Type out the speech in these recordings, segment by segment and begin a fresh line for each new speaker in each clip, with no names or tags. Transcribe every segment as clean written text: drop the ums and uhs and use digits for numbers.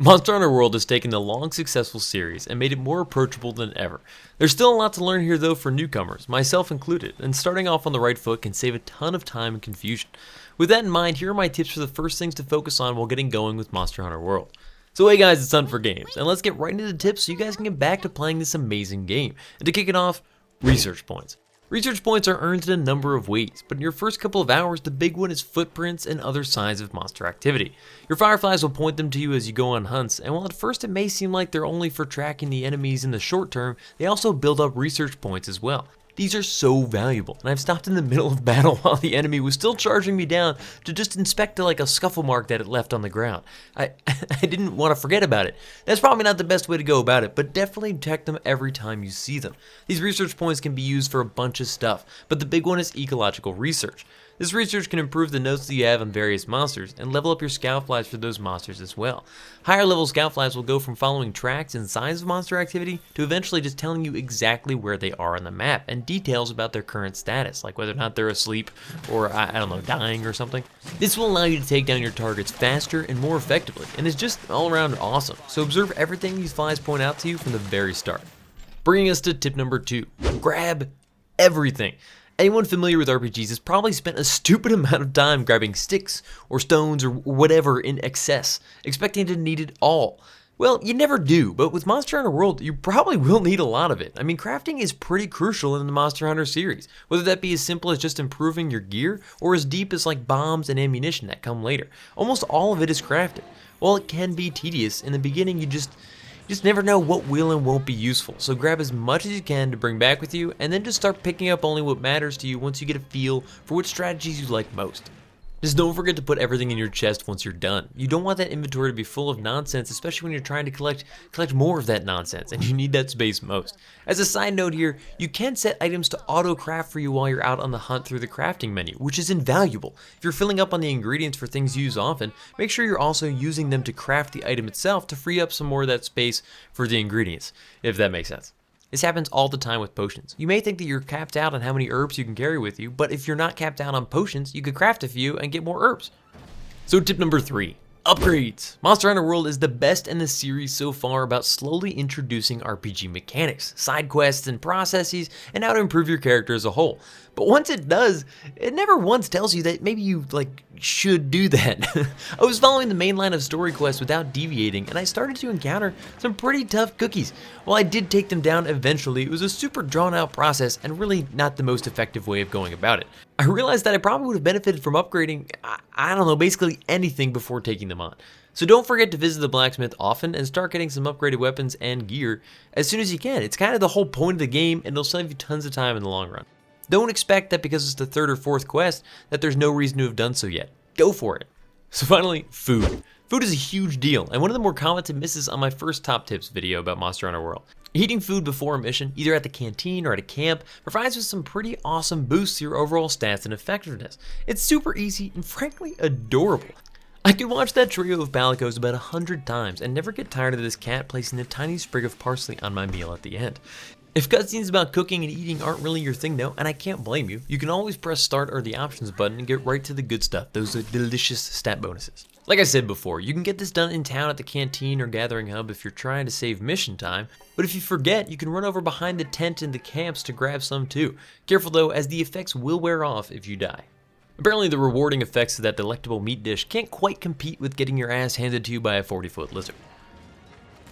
Monster Hunter World has taken the long successful series and made it more approachable than ever. There's still a lot to learn here though for newcomers, myself included, and starting off on the right foot can save a ton of time and confusion. With that in mind, here are my tips for the first things to focus on while getting going with Monster Hunter World. So hey guys, it's Hunt for Games, and let's get right into the tips so you guys can get back to playing this amazing game. And to kick it off, research points. Research points are earned in a number of ways, but in your first couple of hours, the big one is footprints and other signs of monster activity. Your fireflies will point them to you as you go on hunts, and while at first it may seem like they're only for tracking the enemies in the short term, they also build up research points as well. These are so valuable, and I've stopped in the middle of battle while the enemy was still charging me down to just inspect like a scuffle mark that it left on the ground. I didn't want to forget about it. That's probably not the best way to go about it, but definitely check them every time you see them. These research points can be used for a bunch of stuff, but the big one is ecological research. This research can improve the notes that you have on various monsters and level up your scout flies for those monsters as well. Higher level scout flies will go from following tracks and signs of monster activity to eventually just telling you exactly where they are on the map and details about their current status, like whether or not they're asleep or, I don't know, dying or something. This will allow you to take down your targets faster and more effectively, and is just all around awesome. So observe everything these flies point out to you from the very start. Bringing us to tip number 2, grab everything. Anyone familiar with RPGs has probably spent a stupid amount of time grabbing sticks or stones or whatever in excess, expecting to need it all. Well, you never do, but with Monster Hunter World, you probably will need a lot of it. I mean, crafting is pretty crucial in the Monster Hunter series, whether that be as simple as just improving your gear or as deep as like bombs and ammunition that come later. Almost all of it is crafted. While it can be tedious, in the beginning you just never know what will and won't be useful, so grab as much as you can to bring back with you, and then just start picking up only what matters to you once you get a feel for what strategies you like most. Just don't forget to put everything in your chest once you're done. You don't want that inventory to be full of nonsense, especially when you're trying to collect more of that nonsense, and you need that space most. As a side note here, you can set items to auto-craft for you while you're out on the hunt through the crafting menu, which is invaluable. If you're filling up on the ingredients for things you use often, make sure you're also using them to craft the item itself to free up some more of that space for the ingredients, if that makes sense. This happens all the time with potions. You may think that you're capped out on how many herbs you can carry with you, but if you're not capped out on potions, you could craft a few and get more herbs. So tip number 3, upgrades. Monster Hunter World is the best in the series so far about slowly introducing RPG mechanics, side quests and processes, and how to improve your character as a whole. But once it does, it never once tells you that maybe you should do that. I was following the main line of story quests without deviating, and I started to encounter some pretty tough cookies. While I did take them down eventually, it was a super drawn out process and really not the most effective way of going about it. I realized that I probably would have benefited from upgrading, I don't know, basically anything before taking them on. So don't forget to visit the blacksmith often and start getting some upgraded weapons and gear as soon as you can. It's kind of the whole point of the game, and it'll save you tons of time in the long run. Don't expect that because it's the 3rd or 4th quest that there's no reason to have done so yet. Go for it. So finally, food. Food is a huge deal, and one of the more commented misses on my first top tips video about Monster Hunter World. Eating food before a mission, either at the canteen or at a camp, provides with some pretty awesome boosts to your overall stats and effectiveness. It's super easy and frankly adorable. I could watch that trio of balicos about 100 times and never get tired of this cat placing a tiny sprig of parsley on my meal at the end. If cutscenes about cooking and eating aren't really your thing though, and I can't blame you, you can always press start or the options button and get right to the good stuff, those are delicious stat bonuses. Like I said before, you can get this done in town at the canteen or gathering hub if you're trying to save mission time, but if you forget, you can run over behind the tent in the camps to grab some too. Careful though, as the effects will wear off if you die. Apparently the rewarding effects of that delectable meat dish can't quite compete with getting your ass handed to you by a 40-foot lizard.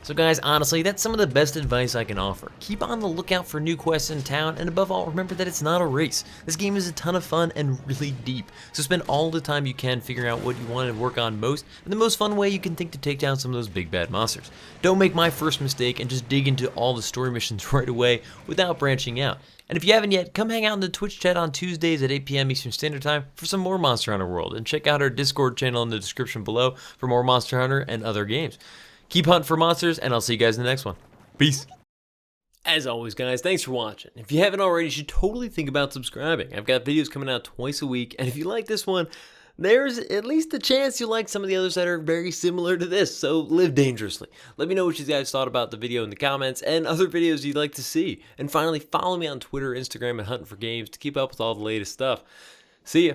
So guys, honestly, that's some of the best advice I can offer. Keep on the lookout for new quests in town, and above all, remember that it's not a race. This game is a ton of fun and really deep, so spend all the time you can figuring out what you want to work on most, and the most fun way you can think to take down some of those big bad monsters. Don't make my first mistake and just dig into all the story missions right away without branching out. And if you haven't yet, come hang out in the Twitch chat on Tuesdays at 8 p.m. Eastern Standard Time for some more Monster Hunter World, and check out our Discord channel in the description below for more Monster Hunter and other games. Keep hunting for monsters, and I'll see you guys in the next one. Peace. As always, guys, thanks for watching. If you haven't already, you should totally think about subscribing. I've got videos coming out twice a week, and if you like this one, there's at least a chance you'll like some of the others that are very similar to this, so live dangerously. Let me know what you guys thought about the video in the comments and other videos you'd like to see. And finally, follow me on Twitter, Instagram, and Huntin for Games to keep up with all the latest stuff. See ya.